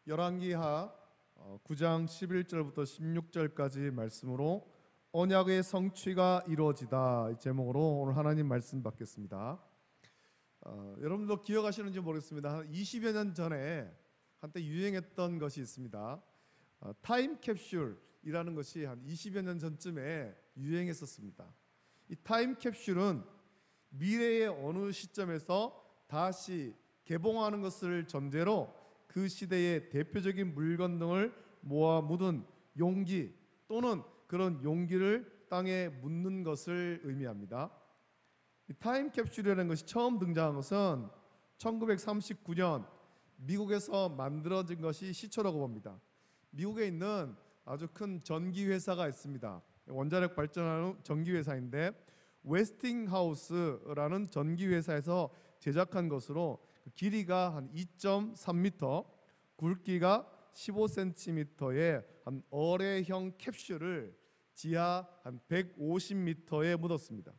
열왕기하 9장 11절부터 16절까지 말씀으로 언약의 성취가 이루어지다 이 제목으로 오늘 하나님 말씀 받겠습니다. 여러분도 기억하시는지 모르겠습니다. 한 20여 년 전에 한때 유행했던 것이 있습니다. 타임캡슐이라는 것이 한 20여 년 전쯤에 유행했었습니다. 이 타임캡슐은 미래의 어느 시점에서 다시 개봉하는 것을 전제로 그 시대의 대표적인 물건 등을 모아 묻은 용기 또는 그런 용기를 땅에 묻는 것을 의미합니다. 이 타임캡슐이라는 것이 처음 등장한 것은 1939년 미국에서 만들어진 것이 시초라고 봅니다. 미국에 있는 아주 큰 전기회사가 있습니다. 원자력 발전하는 전기회사인데 웨스팅하우스라는 전기회사에서 제작한 것으로 길이가 한 2.3m, 굵기가 15cm의 한 어뢰형 캡슐을 지하 한 150m에 묻었습니다.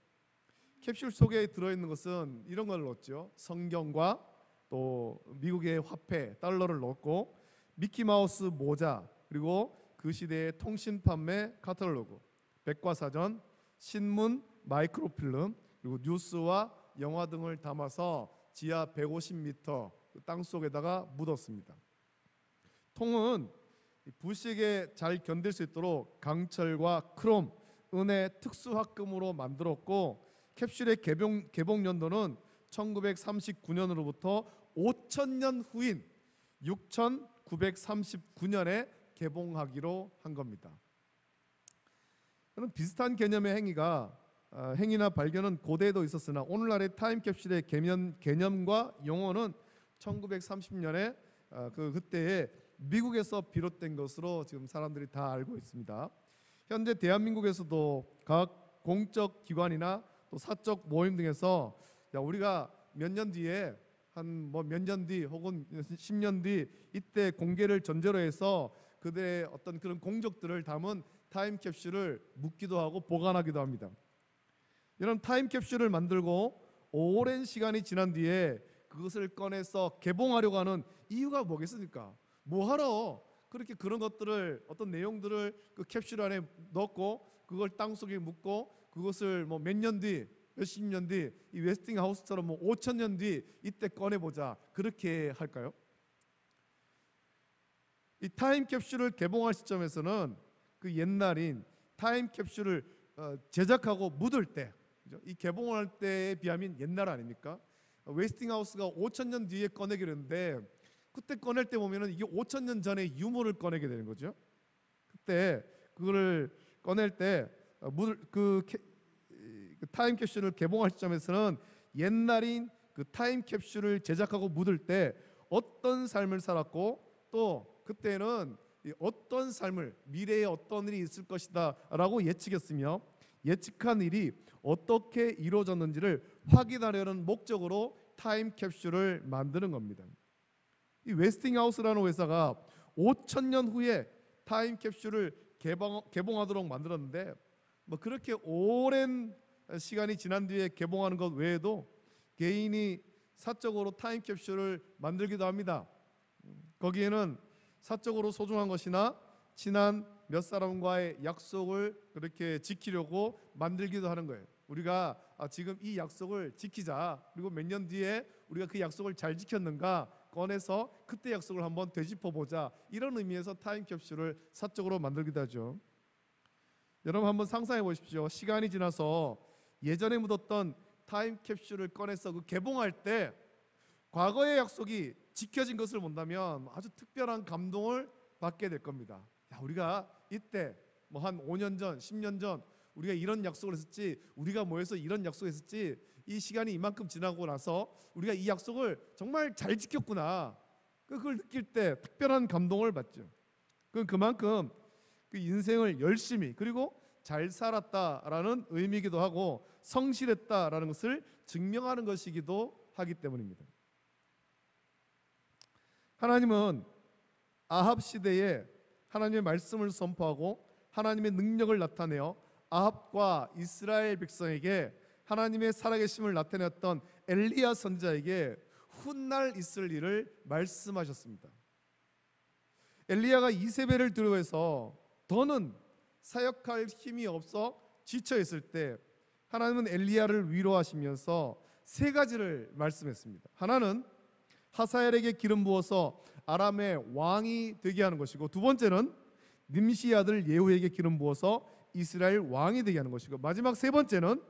캡슐 속에 들어있는 것은 이런 걸 넣었죠. 성경과 또 미국의 화폐, 달러를 넣었고 미키마우스 모자, 그리고 그 시대의 통신 판매 카탈로그, 백과사전, 신문, 마이크로필름, 그리고 뉴스와 영화 등을 담아서 지하 150m 땅 속에다가 묻었습니다. 통은 부식에 잘 견딜 수 있도록 강철과 크롬, 은의 특수합금으로 만들었고 캡슐의 개봉 연도는 1939년으로부터 5,000년 후인 6,939년에 개봉하기로 한 겁니다. 그런 비슷한 개념의 행위나 발견은 고대에도 있었으나 오늘날의 타임캡슐의 개념과 용어는 1930년에 그때에 미국에서 비롯된 것으로 지금 사람들이 다 알고 있습니다. 현재 대한민국에서도 각 공적 기관이나 또 사적 모임 등에서 우리가 몇 년 뒤에 한 몇 년 뒤 혹은 10년 뒤 이때 공개를 전제로 해서 그들의 어떤 그런 공적들을 담은 타임캡슐을 묻기도 하고 보관하기도 합니다. 이런 타임캡슐을 만들고 오랜 시간이 지난 뒤에 그것을 꺼내서 개봉하려고 하는 이유가 뭐겠습니까? 뭐하러 그렇게 그런 것들을 어떤 내용들을 그 캡슐 안에 넣고 그걸 땅속에 묻고 그것을 뭐 몇 년 뒤, 몇십 년 뒤 이 웨스팅하우스처럼 뭐 5,000년 뒤 이때 꺼내보자 그렇게 할까요? 이 타임캡슐을 개봉할 시점에서는 그 옛날인 타임캡슐을 제작하고 묻을 때, 이 개봉할 때에 비하면 옛날 아닙니까? 웨스팅하우스가 5,000년 뒤에 꺼내기로 했는데 그때 꺼낼 때 보면은 이게 5,000년 전의 유물을 꺼내게 되는 거죠. 그때 그거를 꺼낼 때 그 타임캡슐을 개봉할 시점에서는 옛날인 그 타임캡슐을 제작하고 묻을 때 어떤 삶을 살았고 또 그때는 어떤 삶을 미래에 어떤 일이 있을 것이다 라고 예측했으며 예측한 일이 어떻게 이루어졌는지를 확인하려는 목적으로 타임캡슐을 만드는 겁니다. 이 웨스팅하우스라는 회사가 5,000년 후에 타임캡슐을 개봉하도록 만들었는데 뭐 그렇게 오랜 시간이 지난 뒤에 개봉하는 것 외에도 개인이 사적으로 타임캡슐을 만들기도 합니다. 거기에는 사적으로 소중한 것이나 친한 몇 사람과의 약속을 그렇게 지키려고 만들기도 하는 거예요. 우리가 지금 이 약속을 지키자. 그리고 몇 년 뒤에 우리가 그 약속을 잘 지켰는가 꺼내서 그때 약속을 한번 되짚어보자. 이런 의미에서 타임캡슐을 사적으로 만들기도 하죠. 여러분 한번 상상해 보십시오. 시간이 지나서 예전에 묻었던 타임캡슐을 꺼내서 그 개봉할 때 과거의 약속이 지켜진 것을 본다면 아주 특별한 감동을 받게 될 겁니다. 우리가 이때 뭐 한 5년 전, 10년 전 우리가 이런 약속을 했었지, 우리가 모여서 이런 약속을 했었지, 이 시간이 이만큼 지나고 나서 우리가 이 약속을 정말 잘 지켰구나. 그걸 느낄 때 특별한 감동을 받죠. 그만큼 그 인생을 열심히 그리고 잘 살았다라는 의미이기도 하고 성실했다라는 것을 증명하는 것이기도 하기 때문입니다. 하나님은 아합 시대에 하나님의 말씀을 선포하고 하나님의 능력을 나타내어 아합과 이스라엘 백성에게 하나님의 살아계심을 나타냈던 엘리야 선지자에게 훗날 있을 일을 말씀하셨습니다. 엘리야가 이세벨을 두려워해서 더는 사역할 힘이 없어 지쳐 있을 때 하나님은 엘리야를 위로하시면서 세 가지를 말씀했습니다. 하나는 하사엘에게 기름 부어서 아람의 왕이 되게 하는 것이고, 두 번째는 님시 아들 예후에게 기름 부어서 이스라엘 왕이 되게 하는 것이고, 마지막 세 번째는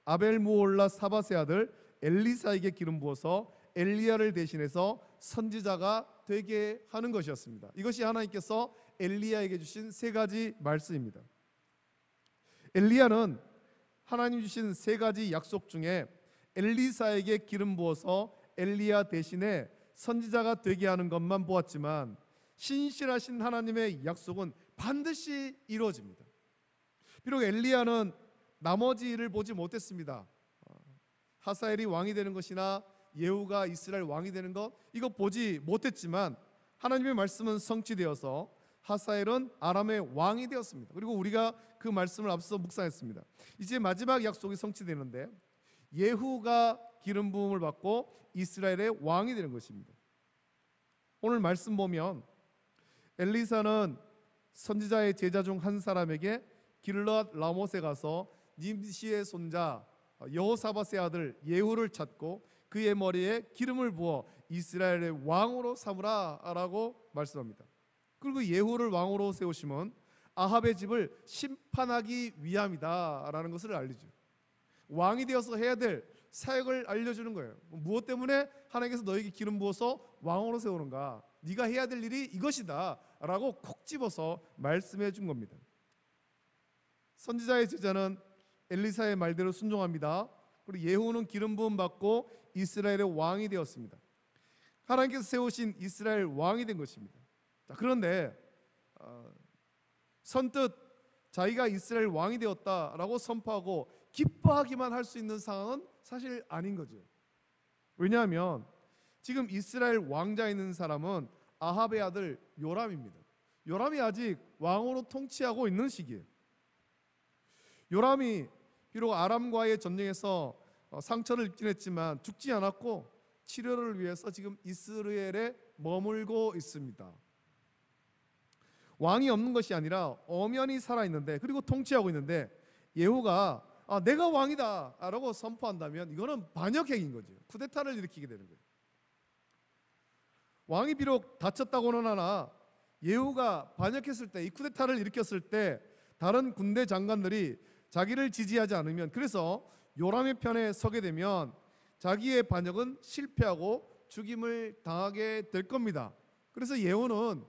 아벨무올라 사밧의 아들 엘리사에게 기름 부어서 엘리야를 대신해서 선지자가 되게 하는 것이었습니다. 이것이 하나님께서 엘리야에게 주신 세 가지 말씀입니다. 엘리야는 하나님 주신 세 가지 약속 중에 엘리사에게 기름 부어서 엘리야 대신에 선지자가 되게 하는 것만 보았지만, 신실하신 하나님의 약속은 반드시 이루어집니다. 비록 엘리야는 나머지 일을 보지 못했습니다. 하사엘이 왕이 되는 것이나 예후가 이스라엘 왕이 되는 것, 이거 보지 못했지만 하나님의 말씀은 성취되어서 하사엘은 아람의 왕이 되었습니다. 그리고 우리가 그 말씀을 앞서 묵상했습니다. 이제 마지막 약속이 성취되는데 예후가 기름 부음을 받고 이스라엘의 왕이 되는 것입니다. 오늘 말씀 보면 엘리사는 선지자의 제자 중 한 사람에게 길르앗 라못에 가서 님시의 손자 여호사밧의 아들 예후를 찾고 그의 머리에 기름을 부어 이스라엘의 왕으로 삼으라라고 말씀합니다. 그리고 예후를 왕으로 세우심은 아합의 집을 심판하기 위함이다라는 것을 알리죠. 왕이 되어서 해야 될 사역을 알려주는 거예요. 무엇 때문에 하나님께서 너에게 기름 부어서 왕으로 세우는가? 네가 해야 될 일이 이것이다 라고 콕 집어서 말씀해 준 겁니다. 선지자의 제자는 엘리사의 말대로 순종합니다. 그리고 예후는 기름 부음 받고 이스라엘의 왕이 되었습니다. 하나님께서 세우신 이스라엘 왕이 된 것입니다. 자, 그런데 선뜻 자기가 이스라엘 왕이 되었다라고 선포하고 기뻐하기만 할 수 있는 상황은 사실 아닌 거죠. 왜냐하면 지금 이스라엘 왕자에 있는 사람은 아합의 아들 요람입니다. 요람이 아직 왕으로 통치하고 있는 시기예요. 요람이 비록 아람과의 전쟁에서 상처를 입긴 했지만 죽지 않았고 치료를 위해서 지금 이스라엘에 머물고 있습니다. 왕이 없는 것이 아니라 엄연히 살아있는데, 그리고 통치하고 있는데 예후가 내가 왕이다 라고 선포한다면 이거는 반역행인 거죠. 쿠데타를 일으키게 되는 거예요. 왕이 비록 다쳤다고는 하나 예후가 반역했을 때, 이 쿠데타를 일으켰을 때 다른 군대 장관들이 자기를 지지하지 않으면, 그래서 요람의 편에 서게 되면 자기의 반역은 실패하고 죽임을 당하게 될 겁니다. 그래서 예후는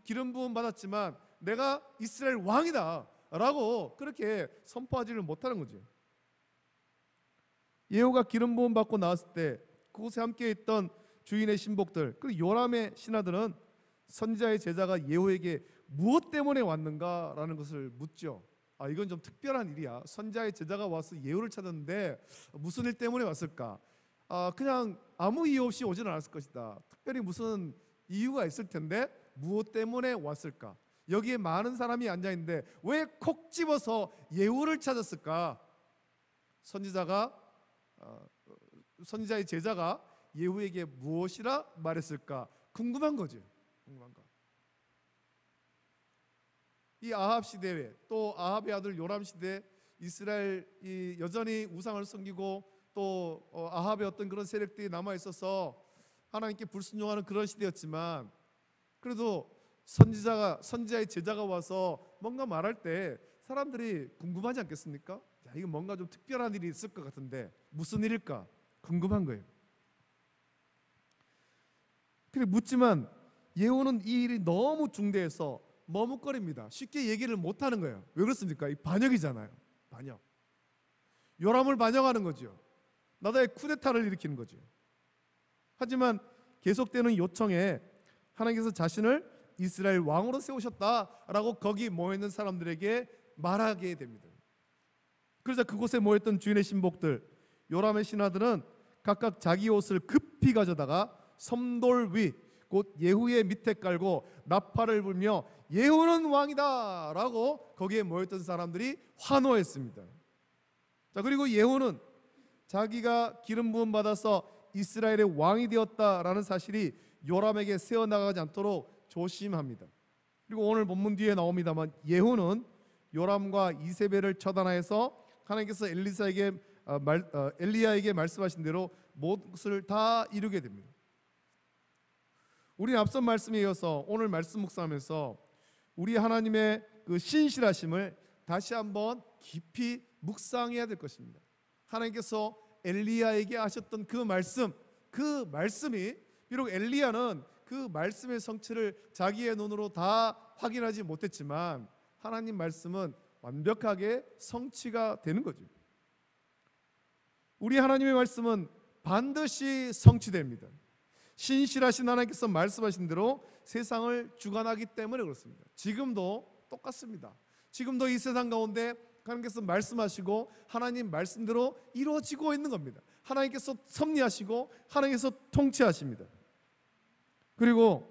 기름 부음 받았지만 내가 이스라엘 왕이다 라고 그렇게 선포하지를 못하는 거죠. 예후가 기름 부음 받고 나왔을 때 그곳에 함께 있던 주인의 신복들, 그리고 요람의 신하들은 선지자의 제자가 예후에게 무엇 때문에 왔는가라는 것을 묻죠. 이건 좀 특별한 일이야. 선지자의 제자가 와서 예후를 찾았는데 무슨 일 때문에 왔을까? 그냥 아무 이유 없이 오지는 않았을 것이다. 특별히 무슨 이유가 있을 텐데 무엇 때문에 왔을까? 여기에 많은 사람이 앉아있는데 왜 콕 집어서 예후를 찾았을까? 선지자의 제자가 예후에게 무엇이라 말했을까? 궁금한 거죠. 궁금한 거. 이 아합 시대에 또 아합의 아들 요람 시대, 이스라엘이 여전히 우상을 섬기고 또 아합의 어떤 그런 세력들이 남아 있어서 하나님께 불순종하는 그런 시대였지만, 그래도 선지자의 제자가 와서 뭔가 말할 때 사람들이 궁금하지 않겠습니까? 야, 이거 뭔가 좀 특별한 일이 있을 것 같은데 무슨 일일까? 궁금한 거예요. 그래 묻지만 예후는 이 일이 너무 중대해서 머뭇거립니다. 쉽게 얘기를 못하는 거예요. 왜 그렇습니까? 이 반역이잖아요. 반역. 요람을 반역하는 거죠. 나라의 쿠데타를 일으키는 거죠. 하지만 계속되는 요청에 하나님께서 자신을 이스라엘 왕으로 세우셨다라고 거기 모여있는 사람들에게 말하게 됩니다. 그래서 그곳에 모였던 주인의 신복들, 요람의 신하들은 각각 자기 옷을 급히 가져다가 섬돌 위, 곧 예후의 밑에 깔고 나팔을 불며 예후는 왕이다 라고 거기에 모였던 사람들이 환호했습니다. 자, 그리고 예후는 자기가 기름 부음 받아서 이스라엘의 왕이 되었다라는 사실이 요람에게 새어나가지 않도록 조심합니다. 그리고 오늘 본문 뒤에 나옵니다만 예후는 요람과 이세벨을 처단하여서 하나님께서 엘리야에게 말씀하신 대로 모든 것을 다 이루게 됩니다. 우리는 앞선 말씀에 이어서 오늘 말씀 묵상하면서 우리 하나님의 그 신실하심을 다시 한번 깊이 묵상해야 될 것입니다. 하나님께서 엘리야에게 하셨던 그 말씀이 비록 엘리야는 그 말씀의 성취를 자기의 눈으로 다 확인하지 못했지만 하나님 말씀은 완벽하게 성취가 되는 거죠. 우리 하나님의 말씀은 반드시 성취됩니다. 신실하신 하나님께서 말씀하신 대로 세상을 주관하기 때문에 그렇습니다. 지금도 똑같습니다. 지금도 이 세상 가운데 하나님께서 말씀하시고 하나님 말씀대로 이루어지고 있는 겁니다. 하나님께서 섭리하시고 하나님께서 통치하십니다. 그리고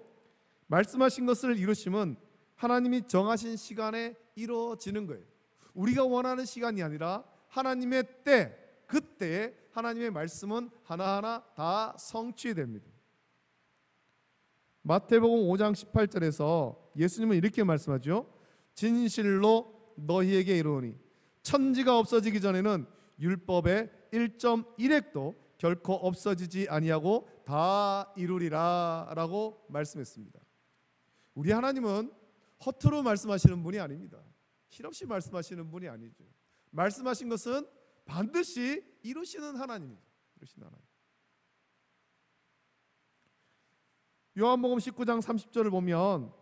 말씀하신 것을 이루심은 하나님이 정하신 시간에 이루어지는 거예요. 우리가 원하는 시간이 아니라 하나님의 때, 그때에 하나님의 말씀은 하나하나 다 성취됩니다. 마태복음 5장 18절에서 예수님은 이렇게 말씀하죠. 진실로 너희에게 이르노니 천지가 없어지기 전에는 율법의 1.1획도 결코 없어지지 아니하고 다 이루리라 라고 말씀했습니다. 우리 하나님은 허투루 말씀하시는 분이 아닙니다. 실없이 말씀하시는 분이 아니죠. 말씀하신 것은 반드시 이루시는 하나님이죠. 이루시는 하나님. 요한복음 19장 30절을 보면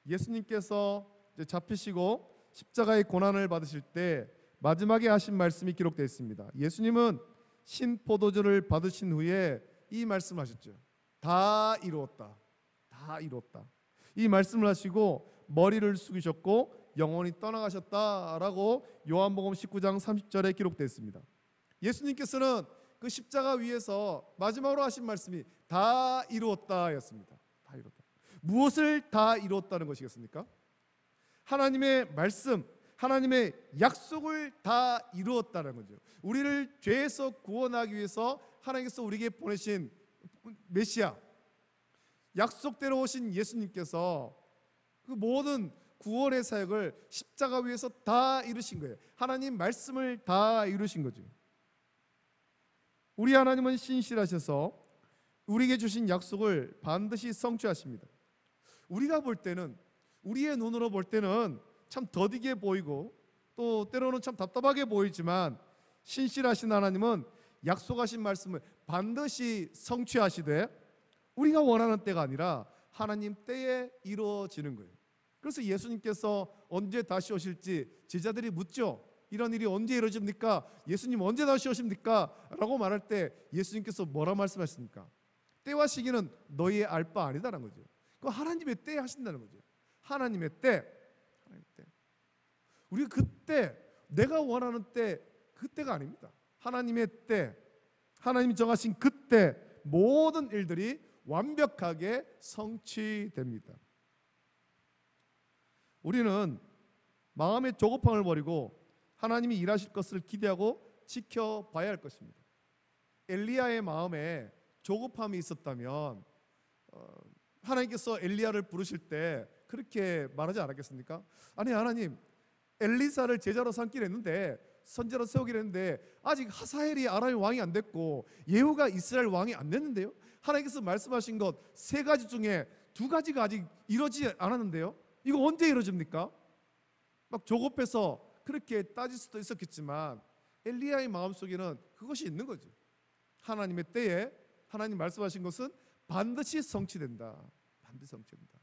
예수님께서 잡히시고 십자가의 고난을 받으실 때 마지막에 하신 말씀이 기록되어 있습니다. 예수님은 신포도주를 받으신 후에 이 말씀을 하셨죠. 다 이루었다. 다 이루었다. 이 말씀을 하시고 머리를 숙이셨고 영원히 떠나가셨다라고 요한복음 19장 30절에 기록되어 있습니다. 예수님께서는 그 십자가 위에서 마지막으로 하신 말씀이 다 이루었다였습니다. 다 이루었다. 무엇을 다 이루었다는 것이겠습니까? 하나님의 말씀, 하나님의 약속을 다 이루었다는 거죠. 우리를 죄에서 구원하기 위해서 하나님께서 우리에게 보내신 메시아, 약속대로 오신 예수님께서 그 모든 구원의 사역을 십자가 위에서 다 이루신 거예요. 하나님 말씀을 다 이루신 거죠. 우리 하나님은 신실하셔서 우리에게 주신 약속을 반드시 성취하십니다. 우리가 볼 때는, 우리의 눈으로 볼 때는 참 더디게 보이고 또 때로는 참 답답하게 보이지만 신실하신 하나님은 약속하신 말씀을 반드시 성취하시되 우리가 원하는 때가 아니라 하나님 때에 이루어지는 거예요. 그래서 예수님께서 언제 다시 오실지 제자들이 묻죠. 이런 일이 언제 이루어집니까? 예수님 언제 다시 오십니까? 라고 말할 때 예수님께서 뭐라 말씀하십니까? 때와 시기는 너희의 알 바 아니다라는 거죠. 그 하나님의 때에 하신다는 거죠. 하나님의 때. 우리가 그때, 내가 원하는 때, 그때가 아닙니다. 하나님의 때, 하나님이 정하신 그때 모든 일들이 완벽하게 성취됩니다. 우리는 마음의 조급함을 버리고 하나님이 일하실 것을 기대하고 지켜봐야 할 것입니다. 엘리야의 마음에 조급함이 있었다면 하나님께서 엘리야를 부르실 때 그렇게 말하지 않았겠습니까? 아니 하나님, 엘리사를 제자로 삼기로 했는데, 선제로 세우기로 했는데 아직 하사엘이 아람의 왕이 안 됐고 예후가 이스라엘 왕이 안 됐는데요. 하나님께서 말씀하신 것 세 가지 중에 두 가지가 아직 이루어지지 않았는데요. 이거 언제 이루어집니까? 막 조급해서 그렇게 따질 수도 있었겠지만 엘리야의 마음속에는 그것이 있는 거죠. 하나님의 때에 하나님 말씀하신 것은 반드시 성취된다. 반드시 성취된다.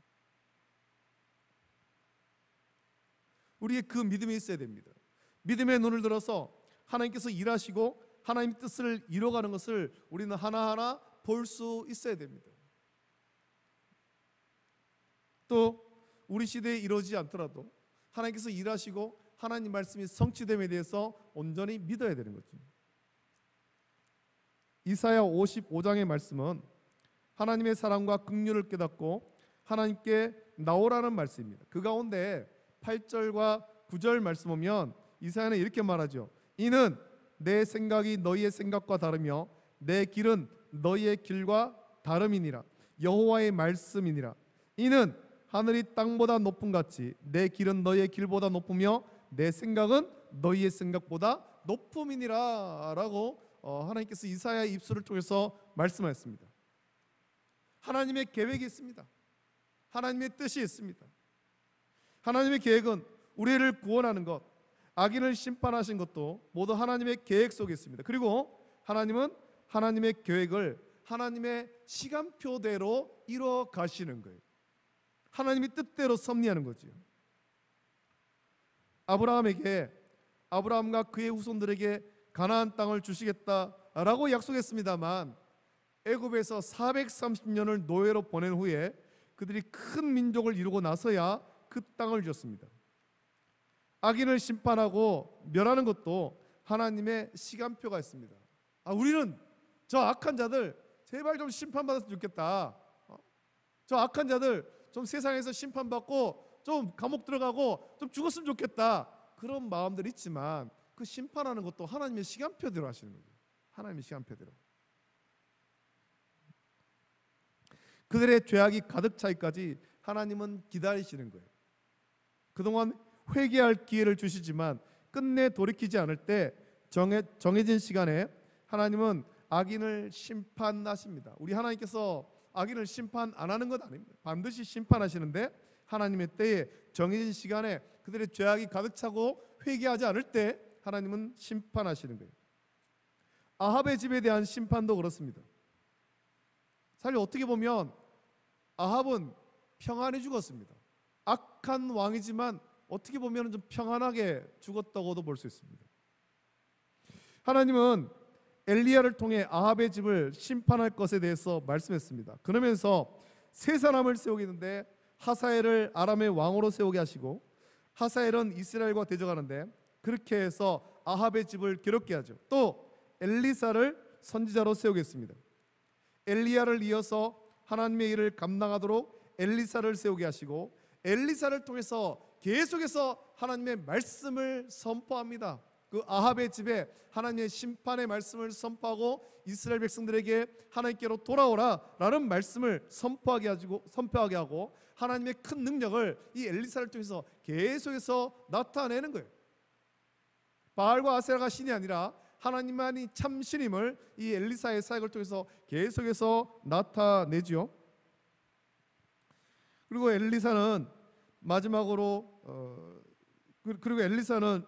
우리의 그 믿음이 있어야 됩니다. 믿음의 눈을 들어서 하나님께서 일하시고 하나님의 뜻을 이뤄가는 것을 우리는 하나하나 볼 수 있어야 됩니다. 또 우리 시대에 이루어지지 않더라도 하나님께서 일하시고 하나님 말씀이 성취됨에 대해서 온전히 믿어야 되는 거죠. 이사야 55장의 말씀은 하나님의 사랑과 긍휼을 깨닫고 하나님께 나오라는 말씀입니다. 그 가운데 8절과 9절 말씀 보면 이사야는 이렇게 말하죠. 이는 내 생각이 너희의 생각과 다르며 내 길은 너희의 길과 다름이니라. 여호와의 말씀이니라. 이는 하늘이 땅보다 높음 같이 내 길은 너희의 길보다 높으며 내 생각은 너희의 생각보다 높음이니라 라고 하나님께서 이사야의 입술을 통해서 말씀하셨습니다. 하나님의 계획이 있습니다. 하나님의 뜻이 있습니다. 하나님의 계획은 우리를 구원하는 것, 악인을 심판하신 것도 모두 하나님의 계획 속에 있습니다. 그리고 하나님은 하나님의 계획을 하나님의 시간표대로 이루어 가시는 거예요. 하나님이 뜻대로 섭리하는 거지요. 아브라함과 그의 후손들에게 가나안 땅을 주시겠다라고 약속했습니다만 애굽에서 430년을 노예로 보낸 후에 그들이 큰 민족을 이루고 나서야 그 땅을 주었습니다. 악인을 심판하고 멸하는 것도 하나님의 시간표가 있습니다. 우리는 저 악한 자들 제발 좀 심판받았으면 좋겠다. 저 악한 자들 좀 세상에서 심판받고 좀 감옥 들어가고 좀 죽었으면 좋겠다. 그런 마음들이 있지만 그 심판하는 것도 하나님의 시간표대로 하시는 거예요. 하나님의 시간표대로. 그들의 죄악이 가득 차기까지 하나님은 기다리시는 거예요. 그동안 회개할 기회를 주시지만 끝내 돌이키지 않을 때 정해진 시간에 하나님은 악인을 심판하십니다. 우리 하나님께서 악인을 심판 안 하는 것 아닙니다. 반드시 심판하시는데 하나님의 때에 정해진 시간에 그들의 죄악이 가득 차고 회개하지 않을 때 하나님은 심판하시는 거예요. 아합의 집에 대한 심판도 그렇습니다. 사실 어떻게 보면 아합은 평안히 죽었습니다. 악한 왕이지만 어떻게 보면 좀 평안하게 죽었다고도 볼 수 있습니다. 하나님은 엘리야를 통해 아합의 집을 심판할 것에 대해서 말씀했습니다. 그러면서 세 사람을 세우겠는데 하사엘을 아람의 왕으로 세우게 하시고 하사엘은 이스라엘과 대적하는데 그렇게 해서 아합의 집을 괴롭게 하죠. 또 엘리사를 선지자로 세우겠습니다. 엘리야를 이어서 하나님의 일을 감당하도록 엘리사를 세우게 하시고 엘리사를 통해서 계속해서 하나님의 말씀을 선포합니다. 그 아합의 집에 하나님의 심판의 말씀을 선포하고 이스라엘 백성들에게 하나님께로 돌아오라 라는 말씀을 선포하게 하고 하나님의 큰 능력을 이 엘리사를 통해서 계속해서 나타내는 거예요. 바알과 아세라가 신이 아니라 하나님만이 참 신임을 이 엘리사의 사역을 통해서 계속해서 나타내죠. 그리고 엘리사는 마지막으로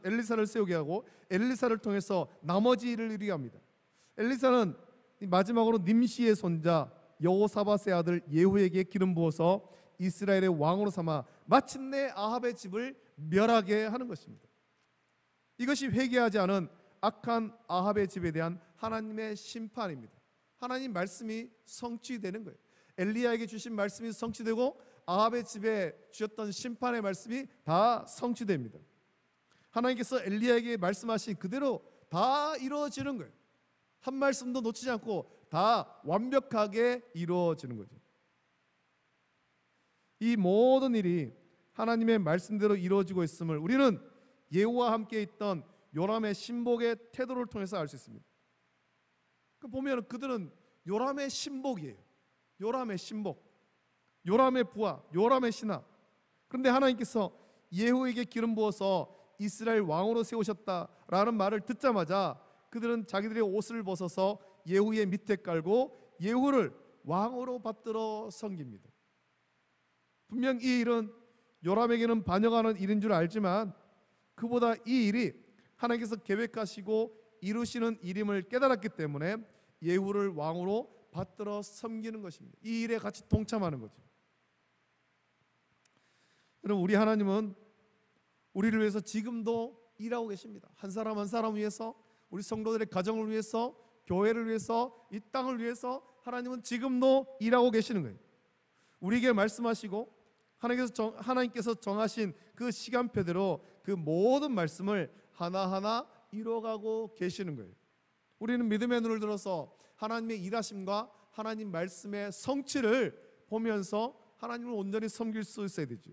엘리사를 세우게 하고 엘리사를 통해서 나머지 일을 이루게 합니다. 엘리사는 마지막으로 님시의 손자 여호사밧의 아들 예후에게 기름 부어서 이스라엘의 왕으로 삼아 마침내 아합의 집을 멸하게 하는 것입니다. 이것이 회개하지 않은 악한 아합의 집에 대한 하나님의 심판입니다. 하나님 말씀이 성취되는 거예요. 엘리야에게 주신 말씀이 성취되고 아합의 집에 주셨던 심판의 말씀이 다 성취됩니다. 하나님께서 엘리야에게 말씀하신 그대로 다 이루어지는 거예요. 한 말씀도 놓치지 않고 다 완벽하게 이루어지는 거죠. 이 모든 일이 하나님의 말씀대로 이루어지고 있음을 우리는 예후와 함께 있던 요람의 신복의 태도를 통해서 알 수 있습니다. 보면 그들은 요람의 신복이에요. 요람의 신복, 요람의 부하, 요람의 신하. 그런데 하나님께서 예후에게 기름 부어서 이스라엘 왕으로 세우셨다라는 말을 듣자마자 그들은 자기들의 옷을 벗어서 예후의 밑에 깔고 예후를 왕으로 받들어 섬깁니다. 분명 이 일은 요람에게는 반영하는 일인 줄 알지만 그보다 이 일이 하나님께서 계획하시고 이루시는 일임을 깨달았기 때문에 예후를 왕으로 받들어 섬기는 것입니다. 이 일에 같이 동참하는 거죠. 여러분, 우리 하나님은 우리를 위해서 지금도 일하고 계십니다. 한 사람 한 사람 위해서, 우리 성도들의 가정을 위해서, 교회를 위해서, 이 땅을 위해서 하나님은 지금도 일하고 계시는 거예요. 우리에게 말씀하시고 하나님께서 정하신 그 시간표대로 그 모든 말씀을 하나하나 이루어가고 계시는 거예요. 우리는 믿음의 눈을 들어서 하나님의 일하심과 하나님 말씀의 성취를 보면서 하나님을 온전히 섬길 수 있어야 되죠.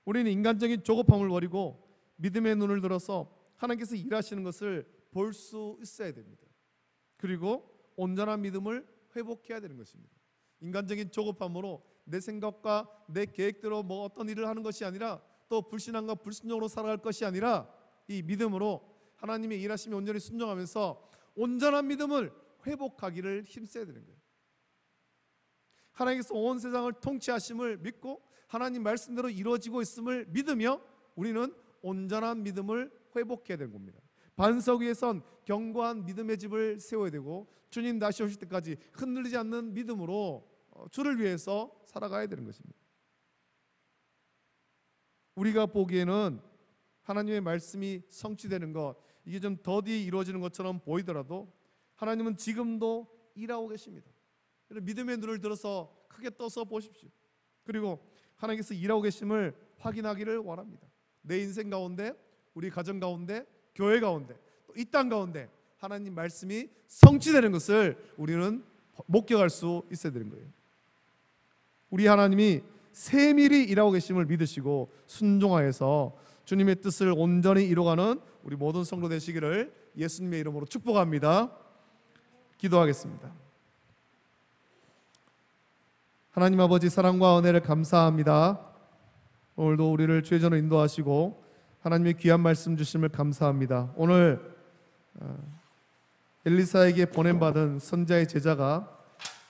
우리는 인간적인 조급함을 버리고 믿음의 눈을 들어서 하나님께서 일하시는 것을 볼 수 있어야 됩니다. 그리고 온전한 믿음을 회복해야 되는 것입니다. 인간적인 조급함으로 내 생각과 내 계획대로 뭐 어떤 일을 하는 것이 아니라 또 불신앙과 불순종으로 살아갈 것이 아니라 이 믿음으로 하나님의 일하심에 온전히 순종하면서 온전한 믿음을 회복하기를 힘써야 되는 거예요. 하나님께서 온 세상을 통치하심을 믿고 하나님 말씀대로 이루어지고 있음을 믿으며 우리는 온전한 믿음을 회복해야 되는 겁니다. 반석 위에 선 견고한 믿음의 집을 세워야 되고 주님 다시 오실 때까지 흔들리지 않는 믿음으로 주를 위해서 살아가야 되는 것입니다. 우리가 보기에는 하나님의 말씀이 성취되는 것, 이게 좀 더디 이루어지는 것처럼 보이더라도 하나님은 지금도 일하고 계십니다. 믿음의 눈을 들어서 크게 떠서 보십시오. 그리고 하나님께서 일하고 계심을 확인하기를 원합니다. 내 인생 가운데, 우리 가정 가운데, 교회 가운데, 또 이 땅 가운데 하나님 말씀이 성취되는 것을 우리는 목격할 수 있어야 되는 거예요. 우리 하나님이 세밀히 일하고 계심을 믿으시고 순종하여서 주님의 뜻을 온전히 이루어가는 우리 모든 성도 되시기를 예수님의 이름으로 축복합니다. 기도하겠습니다. 하나님 아버지, 사랑과 은혜를 감사합니다. 오늘도 우리를 주의 전으로 인도하시고 하나님의 귀한 말씀 주심을 감사합니다. 오늘 엘리사에게 보냄받은 선지자의 제자가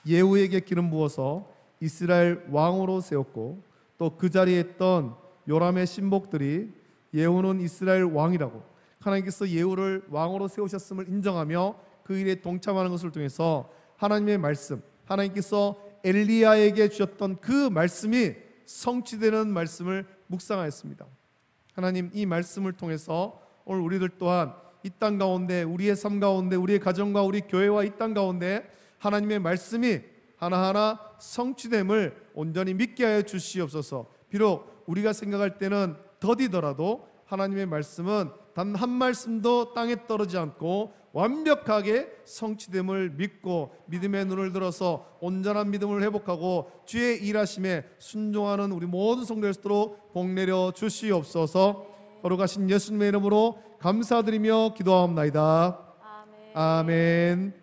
예후에게 기름 부어서 이스라엘 왕으로 세웠고 또 그 자리에 있던 요람의 신복들이 예후는 이스라엘 왕이라고, 하나님께서 예후를 왕으로 세우셨음을 인정하며 그 일에 동참하는 것을 통해서 하나님의 말씀, 하나님께서 엘리야에게 주셨던 그 말씀이 성취되는 말씀을 묵상하였습니다. 하나님, 이 말씀을 통해서 오늘 우리들 또한 이 땅 가운데, 우리의 삶 가운데, 우리의 가정과 우리 교회와 이 땅 가운데 하나님의 말씀이 하나하나 성취됨을 온전히 믿게 하여 주시옵소서. 비록 우리가 생각할 때는 더디더라도 하나님의 말씀은 단 한 말씀도 땅에 떨어지지 않고 완벽하게 성취됨을 믿고 믿음의 눈을 들어서 온전한 믿음을 회복하고 주의 일하심에 순종하는 우리 모든 성도들 수 있도록 복 내려 주시옵소서. 거룩하신 예수님의 이름으로 감사드리며 기도하옵나이다. 아멘.